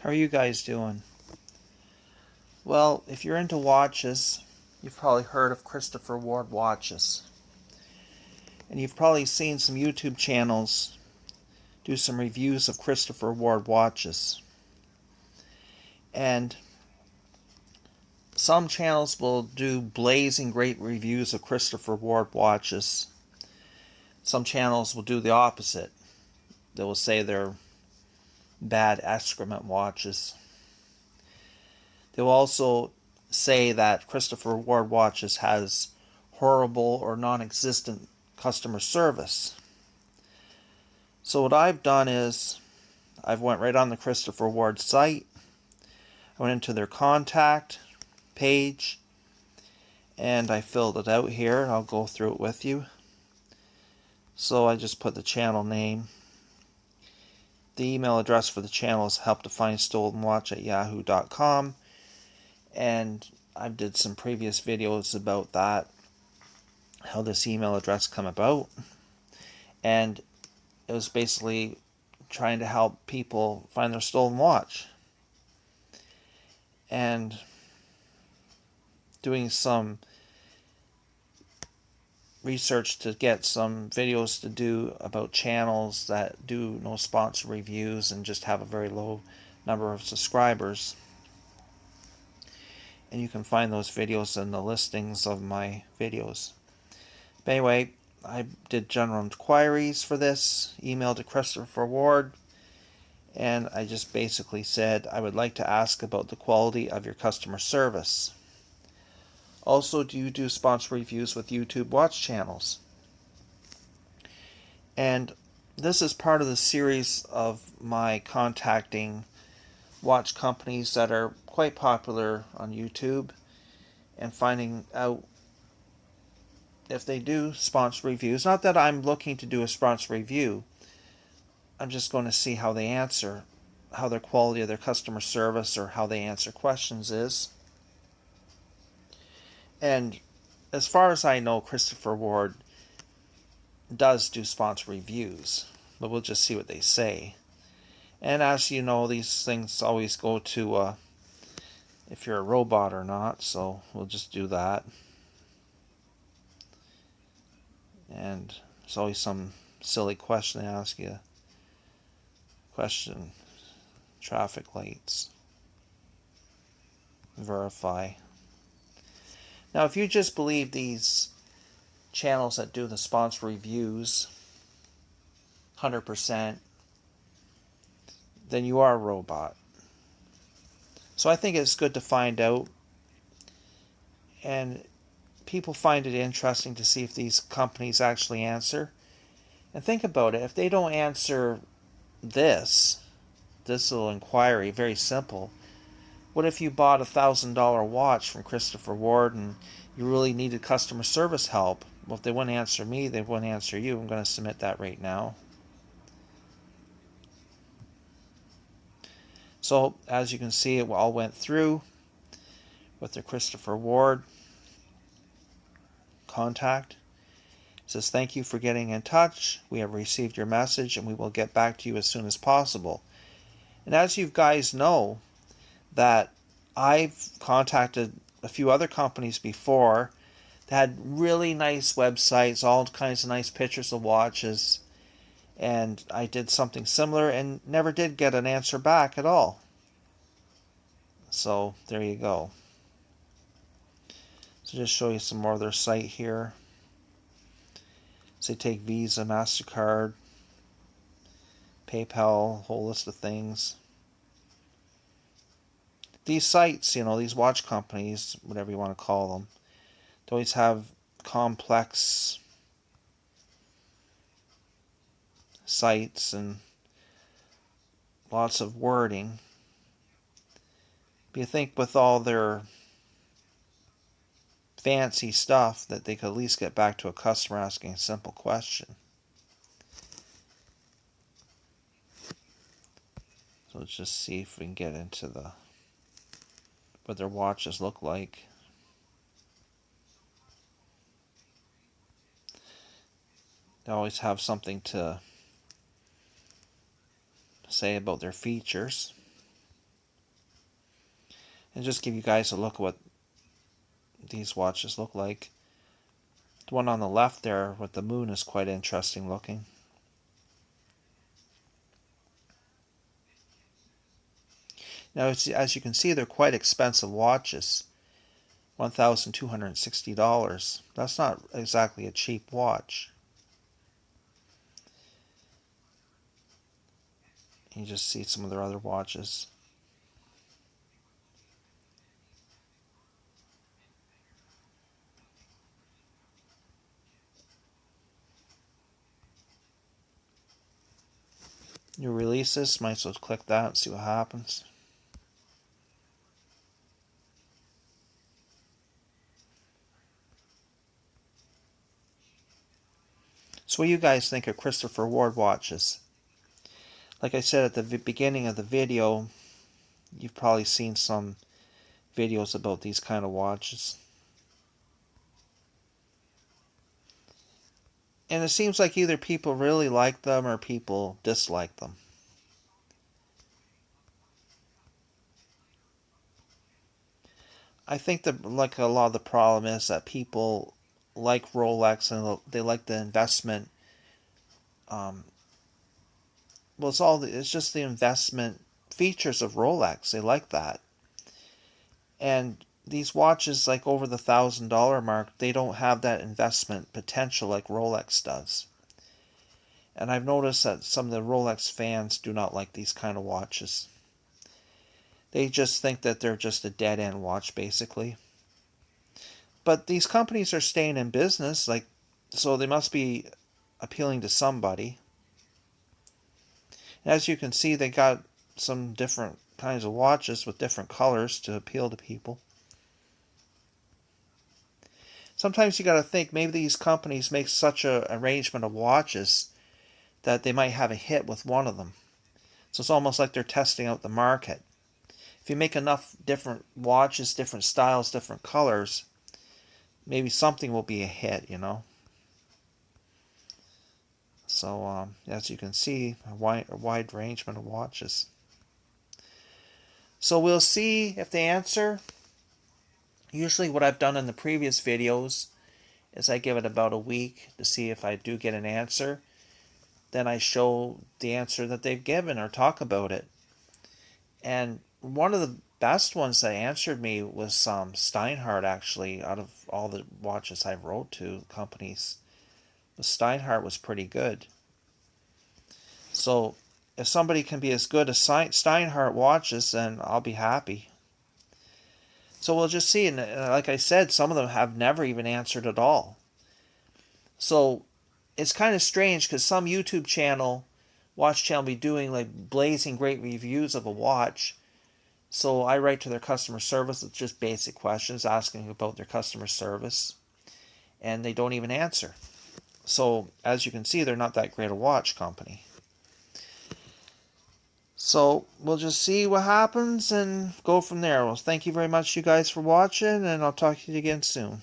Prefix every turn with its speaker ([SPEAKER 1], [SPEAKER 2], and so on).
[SPEAKER 1] How are you guys doing? Well, if you're into watches, you've probably heard of Christopher Ward watches. And you've probably seen some YouTube channels do some reviews of Christopher Ward watches. And some channels will do blazing great reviews of Christopher Ward watches. Some channels will do the opposite. They will say they're bad excrement watches. They will also say that Christopher Ward watches has horrible or non-existent customer service. So what I've done is I've went right on the Christopher Ward site. I went into their contact page and I filled it out here. I'll go through it with you. So I just put the channel name. The email address for the channel is helptofindstolenwatch@yahoo.com, and I did some previous videos about that, how this email address come about, and it was basically trying to help people find their stolen watch and doing some research to get some videos to do about channels that do no sponsor reviews and just have a very low number of subscribers. And you can find those videos in the listings of my videos. But anyway, I did general inquiries for this, emailed to Christopher Ward, and I just basically said I would like to ask about the quality of your customer service. Also, do you do sponsor reviews with YouTube watch channels? And this is part of the series of my contacting watch companies that are quite popular on YouTube and finding out if they do sponsor reviews. Not that I'm looking to do a sponsor review. I'm just going to see how they answer, how their quality of their customer service or how they answer questions is. And as far as I know, Christopher Ward does do sponsor reviews, but we'll just see what they say. And as you know, these things always go to if you're a robot or not, so we'll just do that. And there's always some silly question they ask you. Question, traffic lights, verify. Now, if you just believe these channels that do the sponsor reviews 100%, then you are a robot. So I think it's good to find out, and people find it interesting to see if these companies actually answer. And think about it, if they don't answer this little inquiry, very simple. What if you bought a $1,000 watch from Christopher Ward and you really needed customer service help? Well, if they wouldn't answer me, they wouldn't answer you. I'm going to submit that right now. So, as you can see, it all went through with the Christopher Ward contact. It says, thank you for getting in touch. We have received your message and we will get back to you as soon as possible. And as you guys know, that I've contacted a few other companies before that had really nice websites, all kinds of nice pictures of watches, and I did something similar and never did get an answer back at all. So there you go. So just show you some more of their site here. So they take Visa, MasterCard, PayPal, whole list of things. These sites, you know, these watch companies, whatever you want to call them, they always have complex sites and lots of wording. But you think with all their fancy stuff that they could at least get back to a customer asking a simple question. So let's just see if we can get into what their watches look like. They always have something to say about their features. And just give you guys a look at what these watches look like. The one on the left there with the moon is quite interesting looking. Now, as you can see, they're quite expensive watches. $1,260. That's not exactly a cheap watch. You just see some of their other watches. You release this, might as well click that and see what happens. So what do you guys think of Christopher Ward watches? Like I said at the beginning of the video, you've probably seen some videos about these kind of watches. And it seems like either people really like them or people dislike them. I think that like a lot of the problem is that people like Rolex and they like the investment. Well, it's just the investment features of Rolex. They like that. And these watches, like over the $1,000 mark, they don't have that investment potential like Rolex does. And I've noticed that some of the Rolex fans do not like these kind of watches. They just think that they're just a dead-end watch, basically. But these companies are staying in business, so they must be appealing to somebody. As you can see, they got some different kinds of watches with different colors to appeal to people. Sometimes you got to think maybe these companies make such an arrangement of watches that they might have a hit with one of them. So it's almost like they're testing out the market. If you make enough different watches, different styles, different colors, maybe something will be a hit, you know. So as you can see, a wide arrangement of watches. So we'll see if they answer. Usually what I've done in the previous videos is I give it about a week to see if I do get an answer. Then I show the answer that they've given or talk about it. And one of the best ones that answered me was Steinhardt, actually. Out of all the watches I wrote to companies, the Steinhardt was pretty good. So if somebody can be as good as Steinhardt watches, then I'll be happy. So we'll just see. And like I said, some of them have never even answered at all. So it's kind of strange because some YouTube watch channel be doing like blazing great reviews of a watch. So I write to their customer service with just basic questions, asking about their customer service. And they don't even answer. So as you can see, they're not that great a watch company. So we'll just see what happens and go from there. Well, thank you very much, you guys, for watching, and I'll talk to you again soon.